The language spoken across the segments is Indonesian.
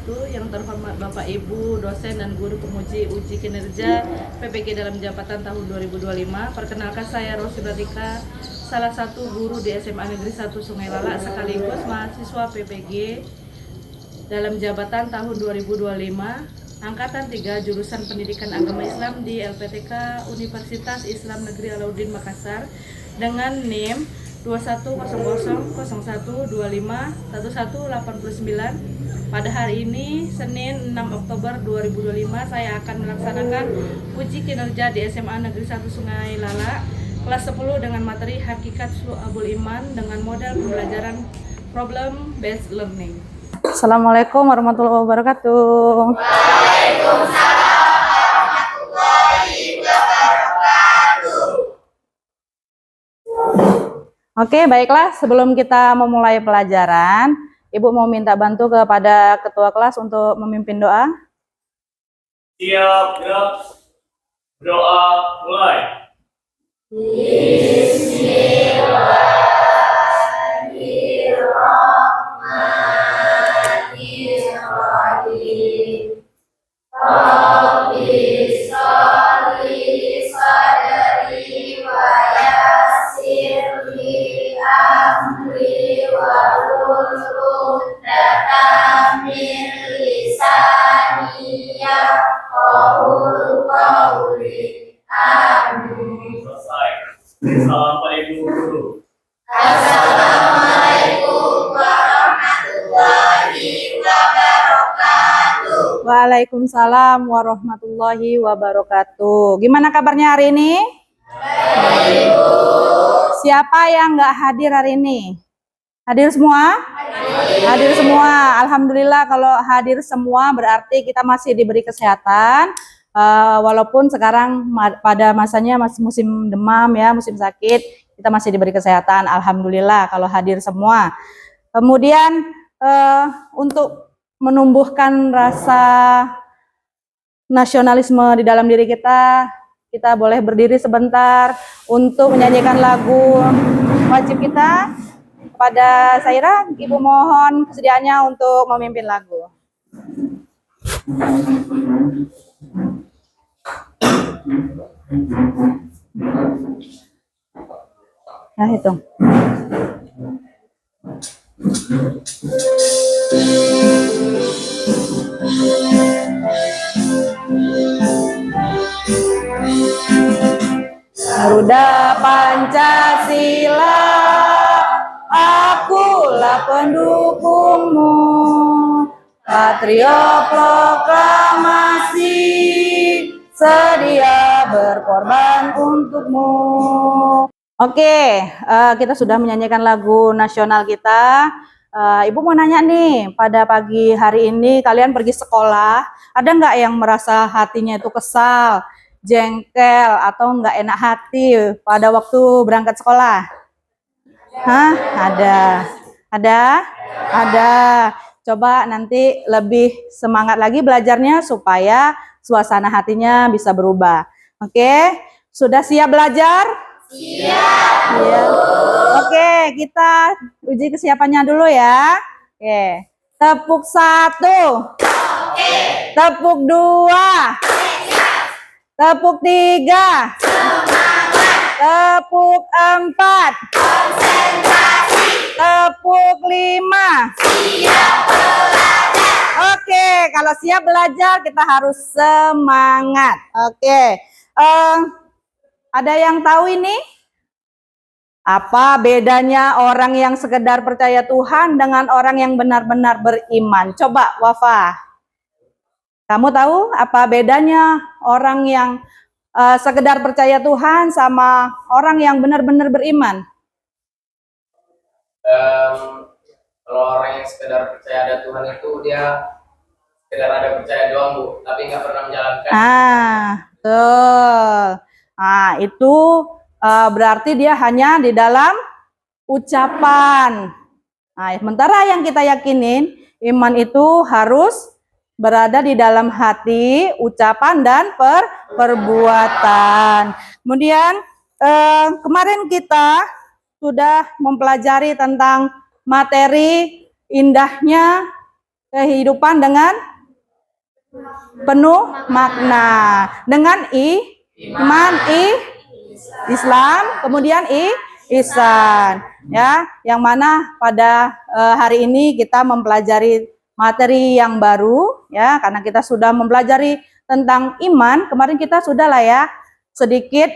wabarakatuh. Yang terhormat Bapak Ibu, dosen dan guru penguji uji kinerja PPG dalam jabatan tahun 2025. Perkenalkan saya Rosi Radika, salah satu guru di SMA Negeri 1 Sungai Lala sekaligus mahasiswa PPG dalam jabatan tahun 2025. Angkatan 3 jurusan Pendidikan Agama Islam di LPTK Universitas Islam Negeri Alauddin Makassar dengan NIM 210001251189. Pada hari ini Senin 6 Oktober 2025 saya akan melaksanakan uji kinerja di SMA Negeri 1 Sungai Lala kelas 10 dengan materi Hakikat Syu'abul Iman dengan model pembelajaran problem based learning. Assalamualaikum warahmatullahi wabarakatuh. Oke, baiklah. Sebelum kita memulai pelajaran, Ibu mau minta bantu kepada ketua kelas untuk memimpin doa. Siap, gerak. Doa mulai. Bismillahirrahmanirrahim. Rabbi sholli sadri wa yassirli amri wahlul 'uqdatam min lisani yafqahul qawli. Amin. Selesai. Salam Pak Ibu Guru. Assalamualaikum warahmatullahi wabarakatuh. Waalaikumsalam warahmatullahi wabarakatuh. Gimana kabarnya hari ini? Baik, Bu. Siapa yang nggak hadir hari ini? Hadir semua? Hadir semua. Alhamdulillah kalau hadir semua berarti kita masih diberi kesehatan. Walaupun sekarang pada masanya masih musim demam ya, musim sakit, kita masih diberi kesehatan. Alhamdulillah kalau hadir semua. Kemudian untuk menumbuhkan rasa nasionalisme di dalam diri kita, kita boleh berdiri sebentar untuk menyanyikan lagu wajib kita. Kepada Saira, Ibu mohon kesediaannya untuk memimpin lagu. Nah, hitung. Garuda Pancasila, akulah pendukungmu. Patriot proklamasi, sedia berkorban untukmu. Oke, kita sudah menyanyikan lagu nasional kita. Ibu mau nanya nih, pada pagi hari ini kalian pergi sekolah, ada nggak yang merasa hatinya itu kesal, jengkel, atau nggak enak hati pada waktu berangkat sekolah? Hah? Ada? Coba nanti lebih semangat lagi belajarnya supaya suasana hatinya bisa berubah. Oke, sudah siap belajar? Siap. Ya. Oke, kita uji kesiapannya dulu ya. Oke, tepuk 1. Oke. Tepuk 2. Tepuk 3. Semangat. Tepuk 4. Konsentrasi. Tepuk 5. Siap belajar. Oke, kalau siap belajar kita harus semangat. Oke, ada yang tahu ini? Apa bedanya orang yang sekedar percaya Tuhan dengan orang yang benar-benar beriman? Coba Wafa, kamu tahu apa bedanya orang yang sekedar percaya Tuhan sama orang yang benar-benar beriman? Kalau orang yang sekedar percaya ada Tuhan itu dia sekedar ada percaya doang, Bu, tapi nggak pernah menjalankan. Betul. Nah, itu berarti dia hanya di dalam ucapan. Nah, sementara yang kita yakinin, iman itu harus berada di dalam hati, ucapan, dan perbuatan. Kemudian kemarin kita sudah mempelajari tentang materi indahnya kehidupan dengan penuh makna. Dengan iman, Islam, kemudian ihsan. Ya, yang mana pada hari ini kita mempelajari materi yang baru, ya, karena kita sudah mempelajari tentang iman. Kemarin kita sudah lah ya sedikit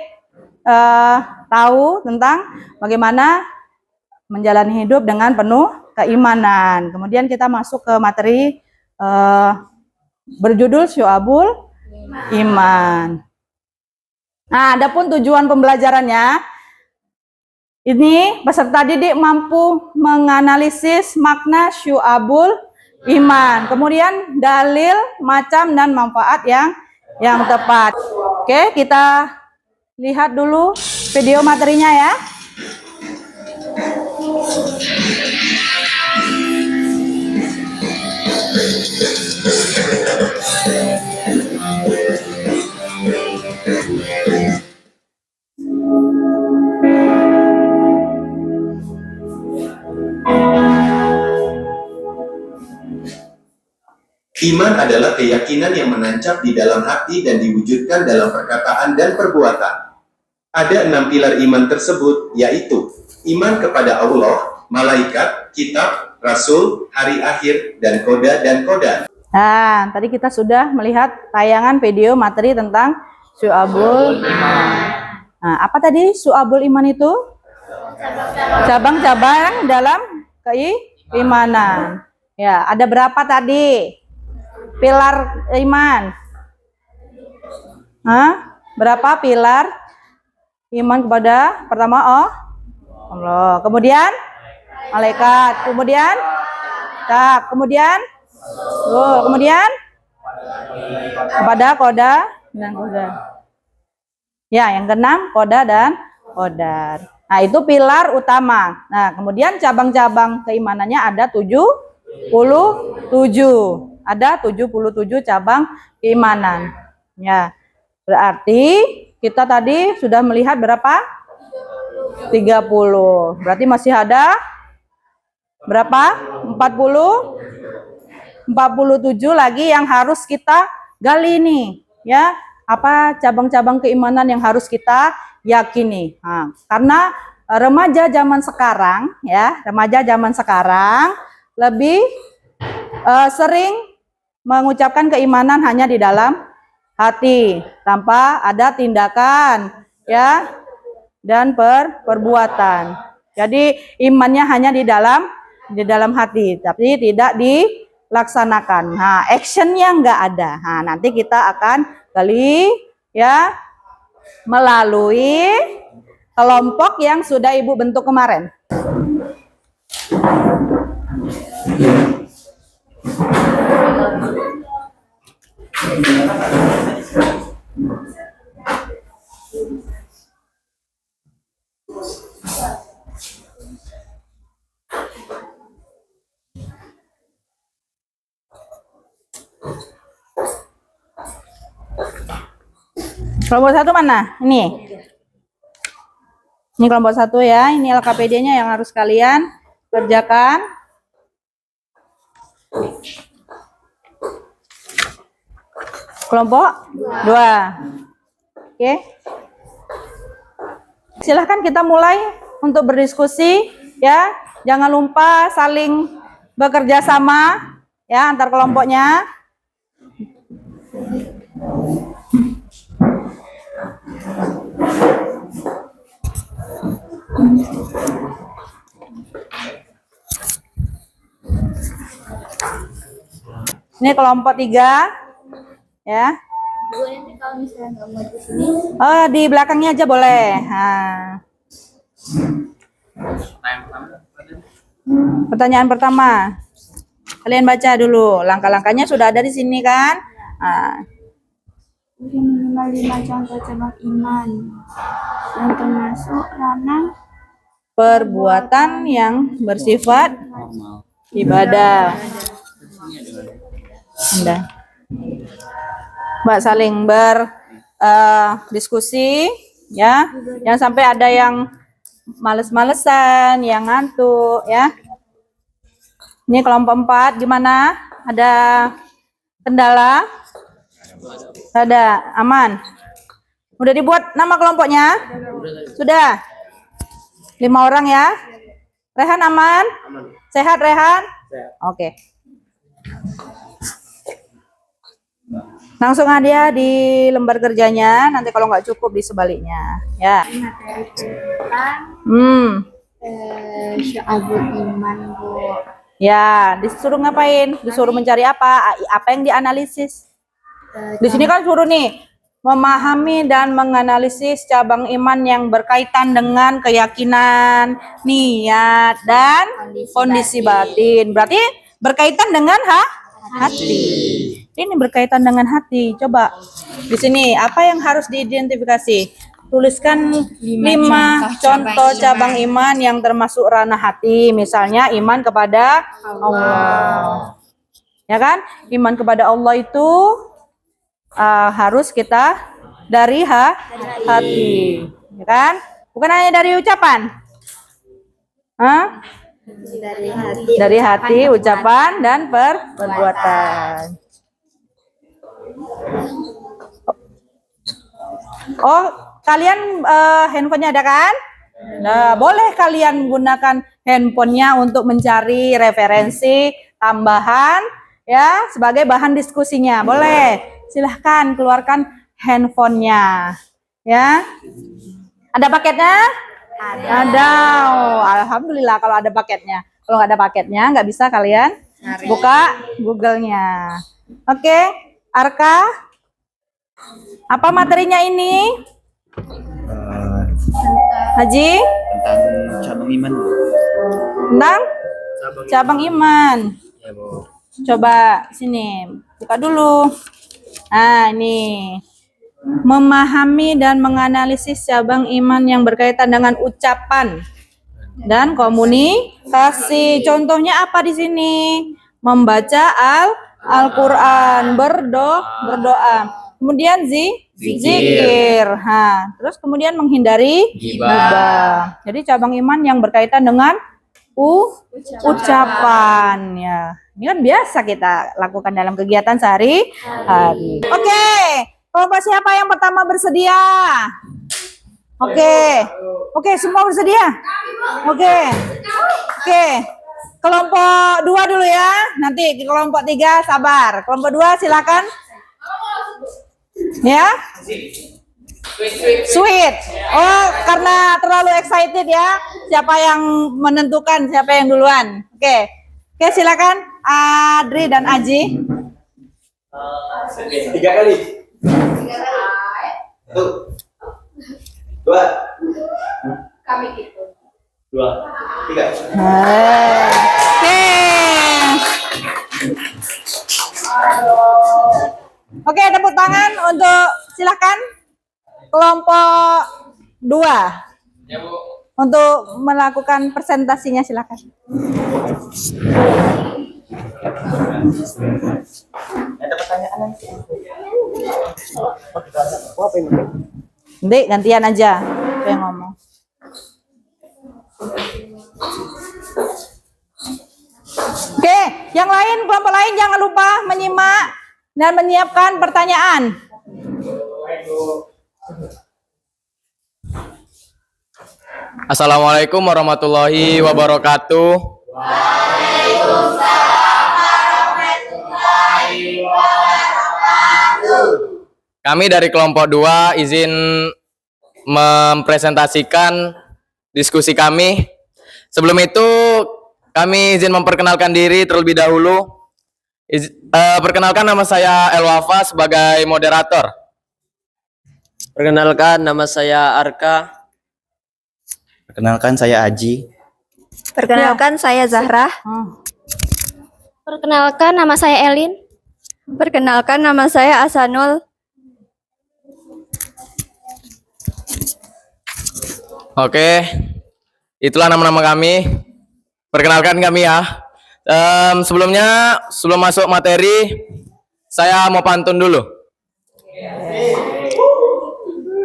tahu tentang bagaimana menjalani hidup dengan penuh keimanan. Kemudian kita masuk ke materi berjudul Syu'abul Iman. Nah, adapun tujuan pembelajarannya, ini peserta didik mampu menganalisis makna Syu'abul Iman, kemudian dalil, macam, dan manfaat yang tepat. Oke, kita lihat dulu video materinya ya. Iman adalah keyakinan yang menancap di dalam hati dan diwujudkan dalam perkataan dan perbuatan. Ada 6 pilar iman tersebut, yaitu iman kepada Allah, malaikat, kitab, rasul, hari akhir, dan koda dan kodan. Nah, tadi kita sudah melihat tayangan video materi tentang Syu'abul Iman. Nah, apa tadi Syu'abul Iman itu? Cabang-cabang dalam keimanan. Ya, ada berapa tadi? Pilar iman. Berapa pilar iman kepada pertama Allah, kemudian malaikat, kemudian kemudian kepada koda dan koda. Ya, yang keenam koda dan kodar. Nah, itu pilar utama. Nah, kemudian cabang-cabang keimanannya ada 77. Ada 77 cabang keimanan. Ya. Berarti kita tadi sudah melihat berapa? 30. Berarti masih ada berapa? 47 lagi yang harus kita gali nih, ya. Apa cabang-cabang keimanan yang harus kita yakini? Nah, karena remaja zaman sekarang, ya, remaja zaman sekarang lebih sering mengucapkan keimanan hanya di dalam hati tanpa ada tindakan, ya, dan perbuatan. Jadi imannya hanya di dalam hati, tapi tidak dilaksanakan. Nah, actionnya nggak ada. Nah, nanti kita akan gali, ya, melalui kelompok yang sudah Ibu bentuk kemarin. Kelompok 1 mana? Ini kelompok 1 ya. Ini LKPD-nya yang harus kalian kerjakan. Kelompok 2. Oke. Silahkan kita mulai untuk berdiskusi, ya. Jangan lupa saling bekerja sama, ya, antar kelompoknya. Ini kelompok 3, ya. Bu, nanti kalau misalnya nggak mau di sini, Oh, di belakangnya aja boleh. Nah. Pertanyaan pertama, kalian baca dulu. Langkah-langkahnya sudah ada di sini kan? Nah. minimal 5 contoh cabang iman yang termasuk ranah Perbuatan yang bersifat ibadah. Anda, Mbak, saling berdiskusi, ya. Jangan sampai ada yang males-malesan, yang ngantuk, ya. Ini kelompok 4 gimana? Ada kendala? Ada, aman. Udah dibuat nama kelompoknya? Sudah. 5 orang ya. Rehan aman? Sehat Rehan? Oke. Langsung aja di lembar kerjanya. Nanti kalau nggak cukup di sebaliknya. Ya. Materi tentang syu'abul iman, Bu. Ya, disuruh ngapain? Disuruh mencari apa? Apa yang dianalisis? Di sini kan suruh nih memahami dan menganalisis cabang iman yang berkaitan dengan keyakinan, niat, dan kondisi batin. Berarti berkaitan dengan hati. Ini berkaitan dengan hati. Coba di sini apa yang harus diidentifikasi? Tuliskan 5 contoh cabang iman yang termasuk ranah hati. Misalnya iman kepada Allah. Ya kan? Iman kepada Allah itu harus kita dari hati. Ya kan? Bukan hanya dari ucapan. Dari hati, ucapan, dan perbuatan. Oh, kalian handphonenya ada kan? Nah, boleh kalian gunakan handphonenya untuk mencari referensi tambahan ya sebagai bahan diskusinya. Boleh, silahkan keluarkan handphonenya. Ya, ada paketnya? Ada. Oh, alhamdulillah kalau ada paketnya. Kalau nggak ada paketnya, nggak bisa kalian buka Google-nya. Oke, Arka, apa materinya ini? Haji? Tentang cabang iman. Tentang cabang iman. Ya, Bu. Coba sini, buka dulu. Nah, ini. Memahami dan menganalisis cabang iman yang berkaitan dengan ucapan dan komunikasi. Contohnya apa di sini? Membaca Al-Qur'an, berdoa. Kemudian zikir. Terus kemudian menghindari gibah. Jadi cabang iman yang berkaitan dengan ucapan ya. Ini kan biasa kita lakukan dalam kegiatan sehari-hari. Oke. Kelompok siapa yang pertama bersedia? Oke, semua bersedia? Oke. Kelompok 2 dulu ya. Nanti kelompok 3 sabar. Kelompok 2 silakan. Ya. Sweet. Oh, karena terlalu excited ya. Siapa yang menentukan siapa yang duluan? Oke, silakan Adri dan Aji. 3 kali. 1, 2. Kami gitu. 2, 3. Oke, tepuk tangan untuk silakan kelompok 2 Ya, Bu. untuk melakukan presentasinya, silakan. Ada pertanyaan nanti. Nanti gantian aja yang ngomong. Oke, yang lain, kelompok lain jangan lupa menyimak dan menyiapkan pertanyaan. Assalamualaikum warahmatullahi wabarakatuh. Kami dari kelompok 2 izin mempresentasikan diskusi kami. Sebelum itu kami izin memperkenalkan diri terlebih dahulu. Perkenalkan, nama saya El Wafa sebagai moderator. Perkenalkan, nama saya Arka. Perkenalkan, saya Aji. Perkenalkan, saya Zahra. Perkenalkan, nama saya Elin. Perkenalkan, nama saya Asanul. Oke, itulah nama-nama kami. Perkenalkan kami ya. Sebelum masuk materi, saya mau pantun dulu.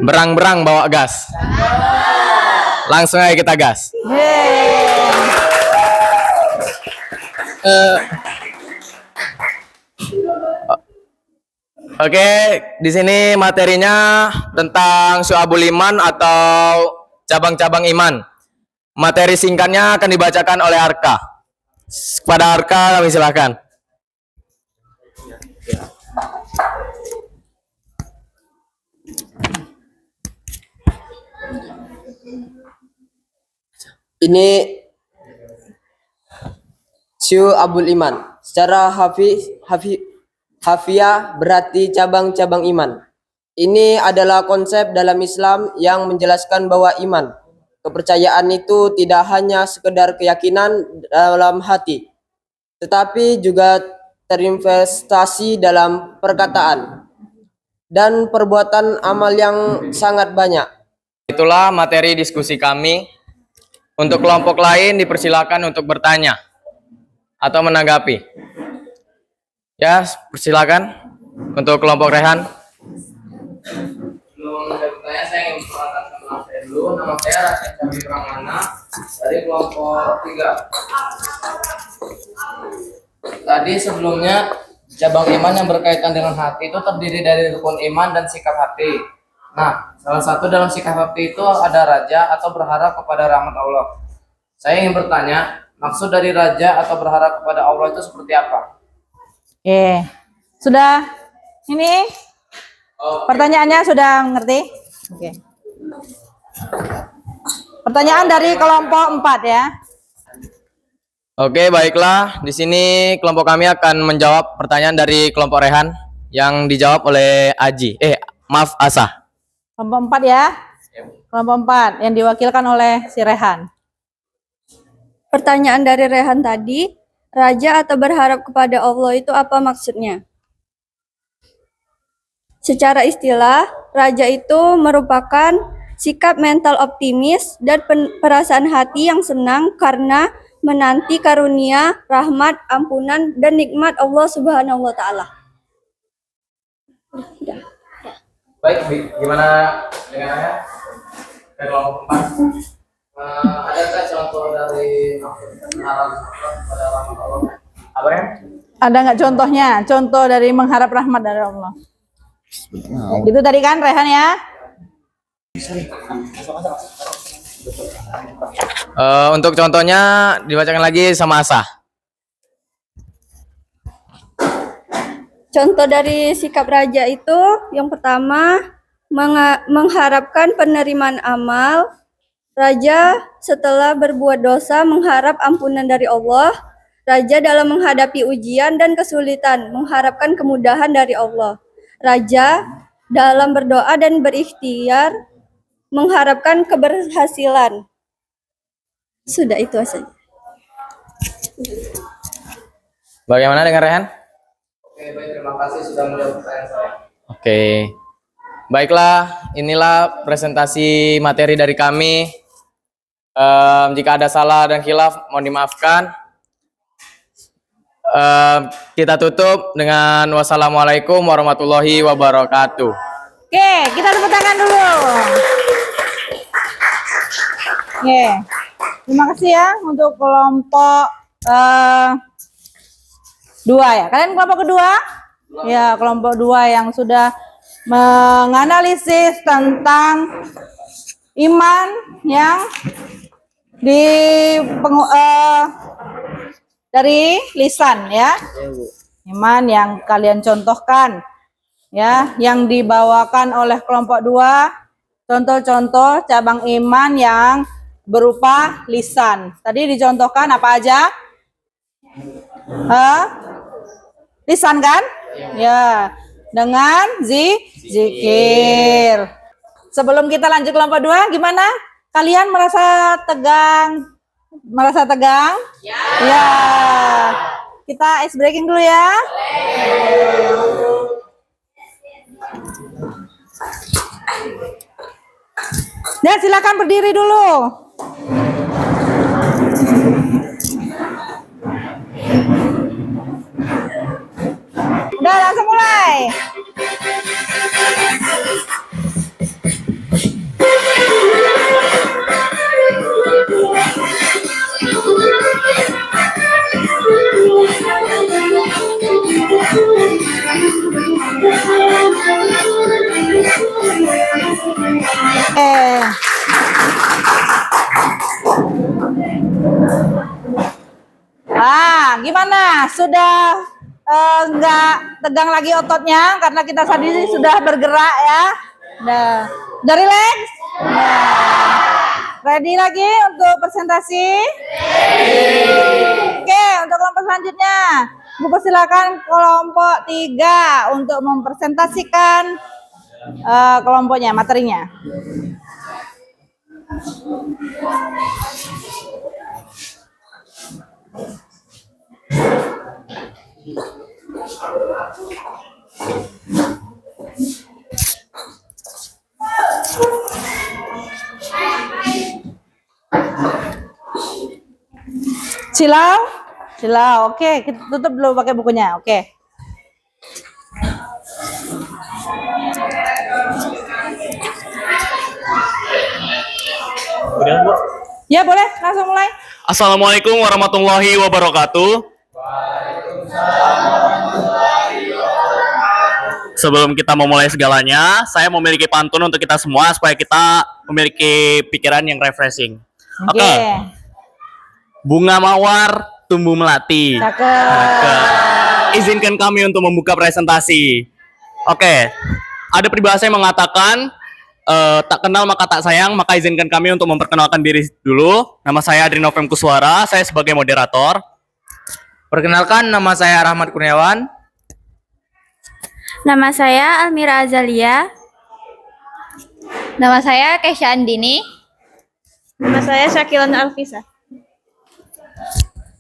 Berang-berang bawa gas. Langsung aja kita gas. Oke, di sini materinya tentang syu'abul iman atau cabang-cabang iman. Materi singkatnya akan dibacakan oleh Arka. Kepada Arka kami silakan. Ini Syu'abul Iman. Secara hafiah berarti cabang-cabang iman. Ini adalah konsep dalam Islam yang menjelaskan bahwa iman, kepercayaan itu tidak hanya sekedar keyakinan dalam hati, tetapi juga terinvestasi dalam perkataan dan perbuatan amal yang sangat banyak. Itulah materi diskusi kami. Untuk kelompok lain dipersilakan untuk bertanya atau menanggapi. Ya, persilakan untuk kelompok Rehan. Sebelum saya bertanya, saya ingin memperkenalkan nama saya dulu. Nama saya Rakyat Cabi Pramana dari kelompok 3. Tadi sebelumnya cabang iman yang berkaitan dengan hati itu terdiri dari rukun iman dan sikap hati. Nah, salah satu dalam sikap hati itu ada raja atau berharap kepada rahmat Allah. Saya ingin bertanya, maksud dari raja atau berharap kepada Allah itu seperti apa? Oke, sudah ini pertanyaannya sudah ngerti? Oke. Pertanyaan dari kelompok 4 ya. Oke, baiklah. Di sini kelompok kami akan menjawab pertanyaan dari kelompok Rehan yang dijawab oleh Asa. Kelompok 4 ya. Kelompok 4 yang diwakilkan oleh si Rehan. Pertanyaan dari Rehan tadi, raja atau berharap kepada Allah itu apa maksudnya? Secara istilah, raja itu merupakan sikap mental optimis dan perasaan hati yang senang karena menanti karunia, rahmat, ampunan, dan nikmat Allah Subhanahu wa Ta'ala. Baik, gimana dengannya? Dari kelompok 4. Adakah contoh dari mengharap pada rahmat Allah? Apa ya? Ada nggak contohnya? Contoh dari mengharap rahmat dari Allah. Itu tadi kan Rehan ya? Untuk contohnya dibacakan lagi sama Asa. Contoh dari sikap raja itu yang pertama mengharapkan penerimaan amal. Raja setelah berbuat dosa mengharap ampunan dari Allah. Raja dalam menghadapi ujian dan kesulitan mengharapkan kemudahan dari Allah. Raja dalam berdoa dan berikhtiar mengharapkan keberhasilan. Sudah itu saja. Bagaimana dengan Rehan? Oke, baik, terima kasih sudah menjawab pertanyaan saya. Oke. Baiklah, inilah presentasi materi dari kami. Jika ada salah dan khilaf, mohon dimaafkan. Kita tutup dengan wassalamualaikum warahmatullahi wabarakatuh. Oke, kita tepuk tangan dulu. Oke, terima kasih ya untuk kelompok 2 ya. Kalian kelompok kedua? Ya, kelompok 2 yang sudah menganalisis tentang iman yang dari lisan ya. Iman yang kalian contohkan ya, yang dibawakan oleh kelompok 2, contoh-contoh cabang iman yang berupa lisan. Tadi dicontohkan apa aja? Lisan kan? Ya, dengan zikir. Sebelum kita lanjut kelompok 2, gimana? Kalian merasa tegang? Merasa tegang? Ya. Kita ice breaking dulu ya. Dan silakan berdiri dulu. Udah, langsung mulai. gimana? Sudah nggak tegang lagi ototnya karena kita tadi sudah bergerak ya. Udah relax? Ready lagi untuk presentasi? Oke, untuk kelompok selanjutnya. Bu persilakan kelompok 3 untuk mempresentasikan kelompoknya, materinya. Silau, oke, kita tutup dulu pakai bukunya, oke. Ya boleh, langsung mulai. Assalamualaikum warahmatullahi wabarakatuh. Sebelum kita memulai segalanya, saya memiliki pantun untuk kita semua supaya kita memiliki pikiran yang refreshing. Oke. Bunga mawar tumbuh melati. Cakep. Izinkan kami untuk membuka presentasi. Oke. Ada peribahasa yang mengatakan tak kenal maka tak sayang, maka izinkan kami untuk memperkenalkan diri dulu. Nama saya Adri Novem Kuswara, saya sebagai moderator. Perkenalkan, nama saya Rahmat Kurniawan. Nama saya Almira Azalia. Nama saya Kesha Andini. Nama saya Syakilon Alfisa.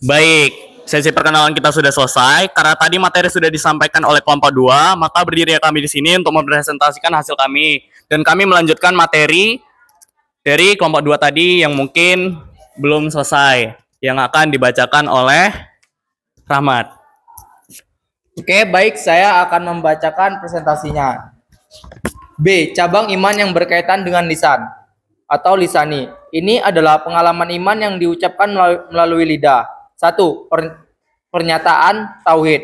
Baik, sesi perkenalan kita sudah selesai. Karena tadi materi sudah disampaikan oleh kelompok 2, maka berdiri kami di sini untuk mempresentasikan hasil kami. Dan kami melanjutkan materi dari kelompok 2 tadi yang mungkin belum selesai, yang akan dibacakan oleh Rahmat. Oke, baik, saya akan membacakan presentasinya. B. Cabang iman yang berkaitan dengan lisan atau lisani. Ini adalah pengalaman iman yang diucapkan melalui lidah. 1. Pernyataan tauhid.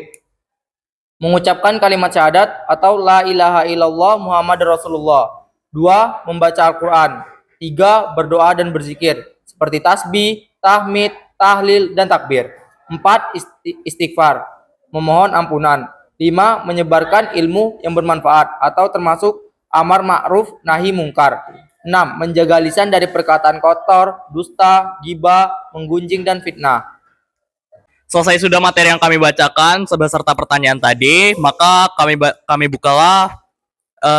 Mengucapkan kalimat syahadat atau la ilaha illallah Muhammad Rasulullah. 2. Membaca Al-Quran. 3. Berdoa dan berzikir seperti tasbih, tahmid, tahlil, dan takbir. 4. Istighfar, memohon ampunan. 5. Menyebarkan ilmu yang bermanfaat atau termasuk amar ma'ruf nahi mungkar. 6. Menjaga lisan dari perkataan kotor, dusta, ghibah, menggunjing, dan fitnah. Selesai sudah materi yang kami bacakan beserta pertanyaan tadi, maka kami bukalah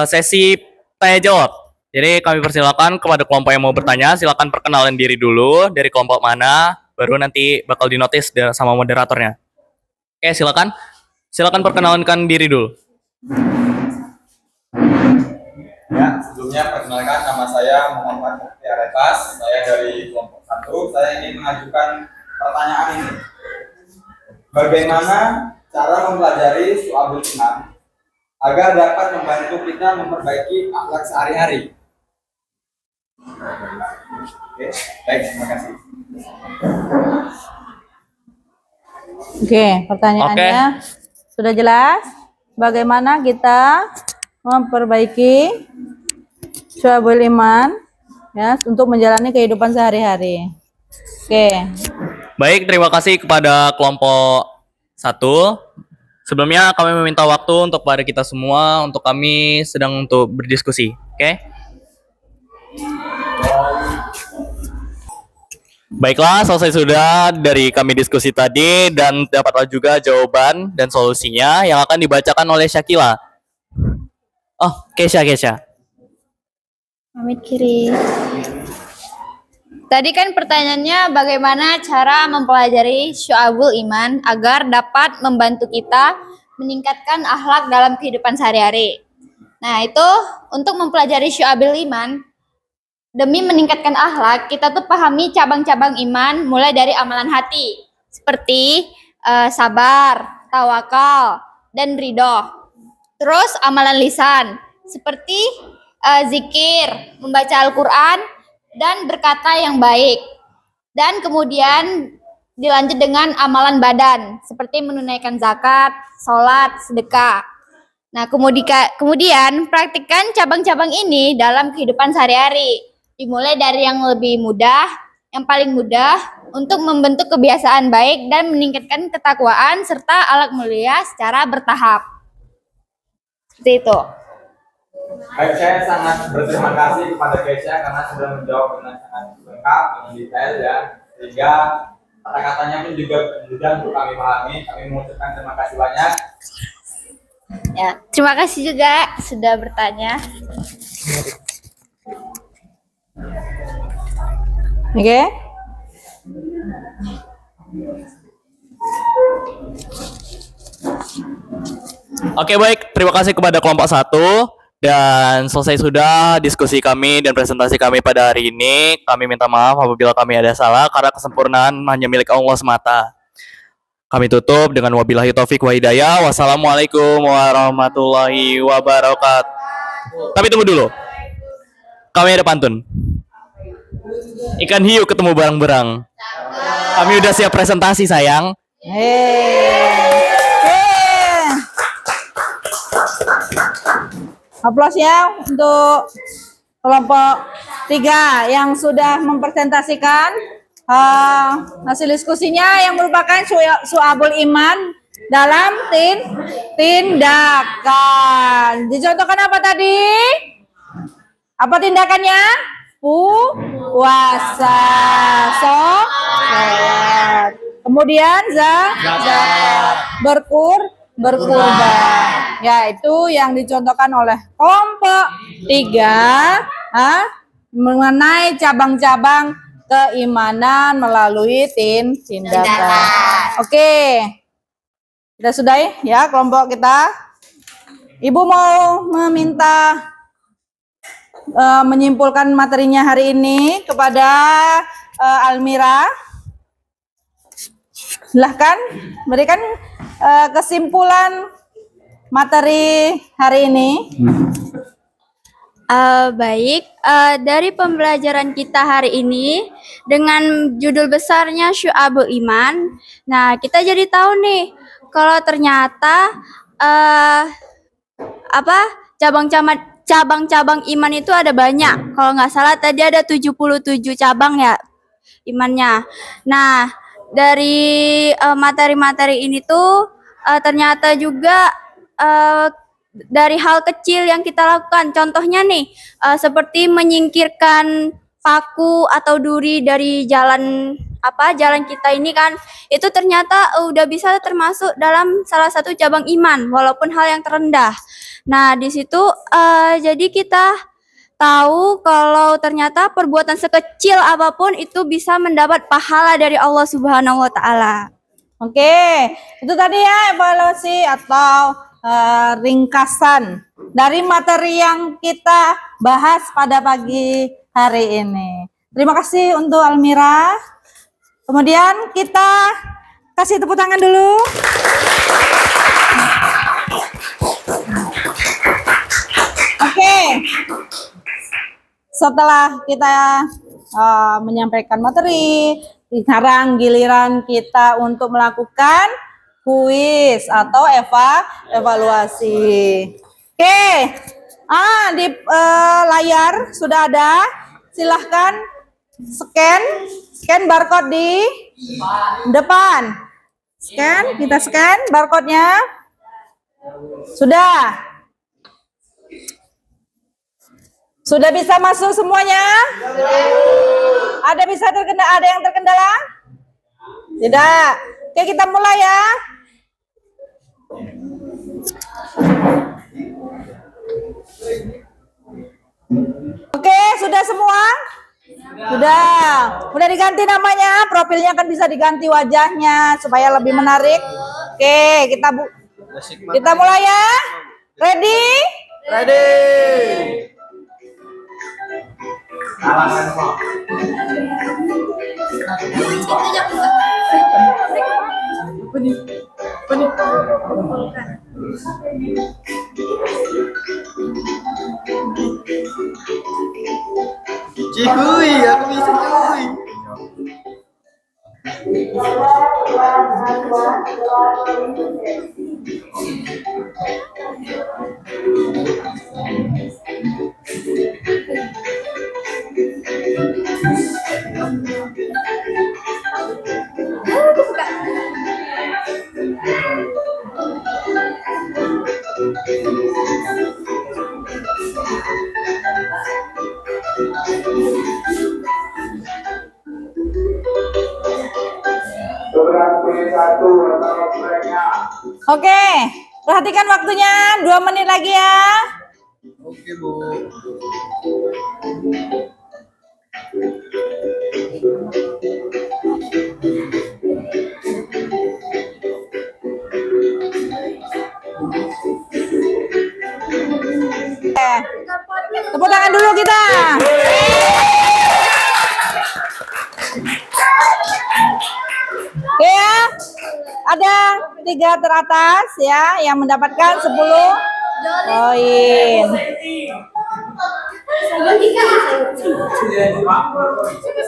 sesi tanya jawab. Jadi kami persilakan kepada kelompok yang mau bertanya, silakan perkenalan diri dulu dari kelompok mana, baru nanti bakal dinotis sama moderatornya. Oke, silakan. Silakan perkenalkan diri dulu. Ya, sebelumnya perkenalkan, nama saya Muhammad Mufti Aretas. Saya dari kelompok 1. Saya ingin mengajukan pertanyaan ini. Bagaimana cara mempelajari Syu'abul Iman agar dapat membantu kita memperbaiki akhlak sehari-hari? Oke, baik, terima kasih. Oke, pertanyaannya sudah jelas. Bagaimana kita memperbaiki Syu'abul Iman ya untuk menjalani kehidupan sehari-hari. Oke. Baik, terima kasih kepada kelompok 1. Sebelumnya kami meminta waktu untuk pada kita semua untuk kami sedang untuk berdiskusi. Oke? Baiklah, selesai sudah dari kami diskusi tadi dan dapatlah juga jawaban dan solusinya yang akan dibacakan oleh Syakila. Oh, Kesha. Pamit kiri. Tadi kan pertanyaannya bagaimana cara mempelajari Syu'abul Iman agar dapat membantu kita meningkatkan akhlak dalam kehidupan sehari-hari. Nah, itu untuk mempelajari Syu'abul Iman, demi meningkatkan akhlak, kita tuh pahami cabang-cabang iman mulai dari amalan hati, seperti sabar, tawakal, dan ridho. Terus amalan lisan, seperti zikir, membaca Al-Quran, dan berkata yang baik. Dan kemudian dilanjut dengan amalan badan, seperti menunaikan zakat, sholat, sedekah. Nah, kemudian praktikkan cabang-cabang ini dalam kehidupan sehari-hari. Dimulai dari yang lebih mudah, yang paling mudah untuk membentuk kebiasaan baik dan meningkatkan ketakwaan serta akhlak mulia secara bertahap. Seperti itu. Baik, saya sangat berterima kasih kepada Keisha karena sudah menjawab dengan sangat lengkap, dengan detail ya, sehingga kata-katanya pun juga mudah untuk kami pahami. Kami mengucapkan terima kasih banyak. Ya, terima kasih juga sudah bertanya. Oke. Oke, baik. Terima kasih kepada kelompok 1. Dan selesai sudah diskusi kami dan presentasi kami pada hari ini. Kami minta maaf apabila kami ada salah karena kesempurnaan hanya milik Allah semata. Kami tutup dengan wabillahi taufik wa hidayah. Wassalamualaikum warahmatullahi wabarakatuh. Tapi tunggu dulu. Kami ada pantun. Ikan hiu ketemu berang-berang. Kami udah siap presentasi, sayang. Aplausnya untuk kelompok 3 yang sudah mempresentasikan hasil diskusinya yang merupakan Syu'abul Iman dalam tindakan. Dicontohkan apa tadi? Apa tindakannya? Puasa, sholat. Kemudian zakat, berkurban. Ya, itu yang dicontohkan oleh kelompok 3 mengenai cabang-cabang keimanan melalui tindakan. Oke. Kita sudahi ya kelompok kita. Ibu mau meminta menyimpulkan materinya hari ini kepada Almira. Silahkan berikan kesimpulan materi hari ini. Baik, dari pembelajaran kita hari ini dengan judul besarnya Syu'abul Iman. Nah, kita jadi tahu nih kalau ternyata cabang-cabang iman itu ada banyak. Kalau nggak salah tadi ada 77 cabang ya imannya. Nah, dari materi-materi ini tuh ternyata juga dari hal kecil yang kita lakukan. Contohnya nih, seperti menyingkirkan paku atau duri dari jalan kita ini kan, itu ternyata udah bisa termasuk dalam salah satu cabang iman, walaupun hal yang terendah. Nah, di situ jadi kita tahu kalau ternyata perbuatan sekecil apapun itu bisa mendapat pahala dari Allah Subhanahu wa taala. Oke, itu tadi ya evaluasi atau ringkasan dari materi yang kita bahas pada pagi hari ini. Terima kasih untuk Almira. Kemudian kita kasih tepuk tangan dulu. Oke. Setelah kita menyampaikan materi, sekarang giliran kita untuk melakukan kuis atau evaluasi. Oke, di layar sudah ada. Silahkan scan barcode di depan. Kita scan barcode-nya. Sudah bisa masuk semuanya? Ada yang terkendala? Tidak. Oke, kita mulai ya. Oke, sudah semua? Sudah diganti namanya, profilnya kan bisa diganti wajahnya supaya lebih menarik. Oke, kita mulai ya. Ready? Cuy, aku bisa cuy. Oke, perhatikan waktunya, 2 menit lagi ya. Oke, Bu. Tepuk tangan dulu kita. Oke ya, ada 3 teratas ya yang mendapatkan 10 poin.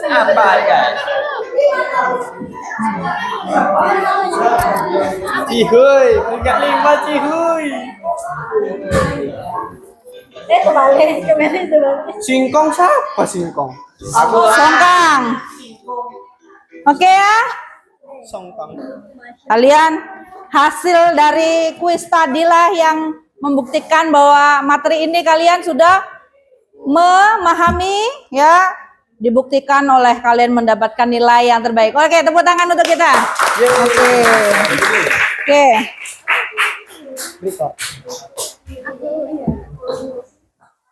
Apa ya? Cihuy, peringkat 5 Cihuy. Singkong siapa singkong? Songkang. Oke ya, Songkang. kalian hasil dari kuis tadilah yang membuktikan bahwa materi ini kalian sudah memahami ya, dibuktikan oleh kalian mendapatkan nilai yang terbaik. Oke, tepuk tangan untuk kita. Oke. Oke.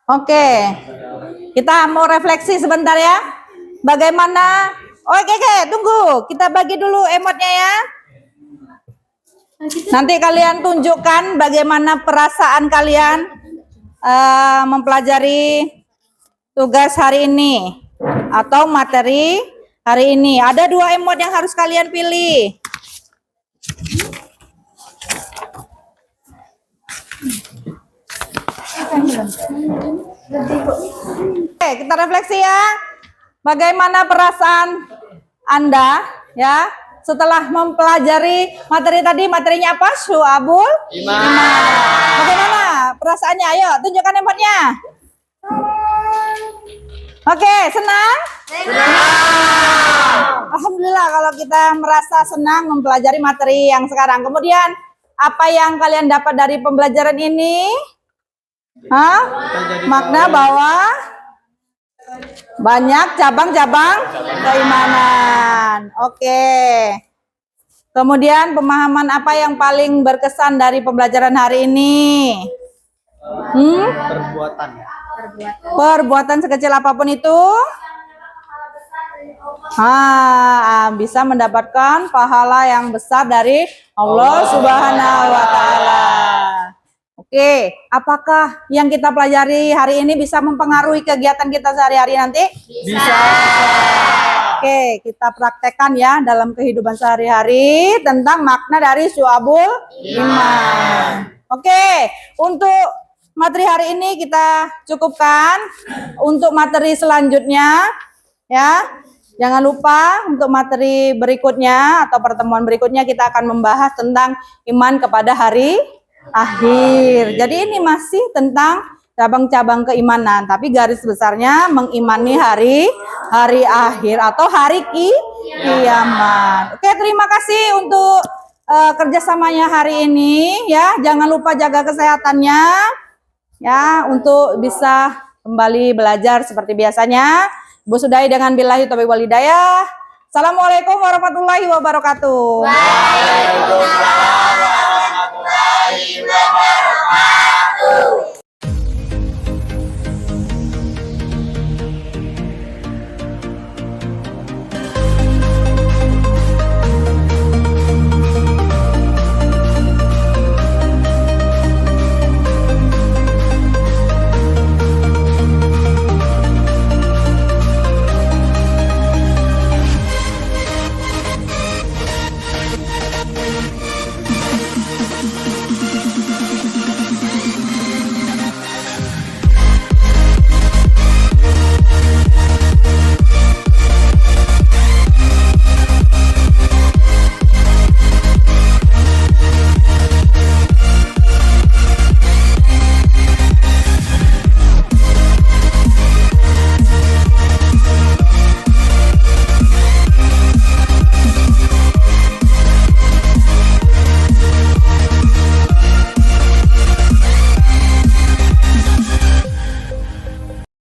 Oke. Kita mau refleksi sebentar ya. Bagaimana? Oke, tunggu. Kita bagi dulu emotnya ya. Nanti kalian tunjukkan bagaimana perasaan kalian mempelajari tugas hari ini atau materi hari ini. Ada 2 emot yang harus kalian pilih. Oke, kita refleksi ya. Bagaimana perasaan Anda ya setelah mempelajari materi tadi? Materinya apa? Syu'abul Iman. Bagaimana perasaannya? Ayo tunjukkan emotnya. Oke, senang? Alhamdulillah kalau kita merasa senang mempelajari materi yang sekarang. Kemudian apa yang kalian dapat dari pembelajaran ini? Makna bahwa banyak cabang-cabang keimanan. Oke. Kemudian pemahaman apa yang paling berkesan dari pembelajaran hari ini? Perbuatan. Perbuatan sekecil apapun itu bisa mendapatkan pahala yang besar dari Allah Subhanahu wa Ta'ala. Oke, apakah yang kita pelajari hari ini bisa mempengaruhi kegiatan kita sehari-hari nanti? Bisa. Oke, kita praktekkan ya dalam kehidupan sehari-hari tentang makna dari Syu'abul Iman. Oke, untuk materi hari ini kita cukupkan. Untuk materi selanjutnya ya, jangan lupa untuk materi berikutnya atau pertemuan berikutnya kita akan membahas tentang iman kepada hari akhir. Jadi ini masih tentang cabang-cabang keimanan, tapi garis besarnya mengimani hari akhir atau hari kiamat. Oke, terima kasih untuk kerjasamanya hari ini ya. Jangan lupa jaga kesehatannya ya untuk bisa kembali belajar seperti biasanya. Ibu sudahi dengan billahi taufiq wal hidayah. Assalamualaikum warahmatullahi wabarakatuh. Waalaikumsalam warahmatullahi wabarakatuh.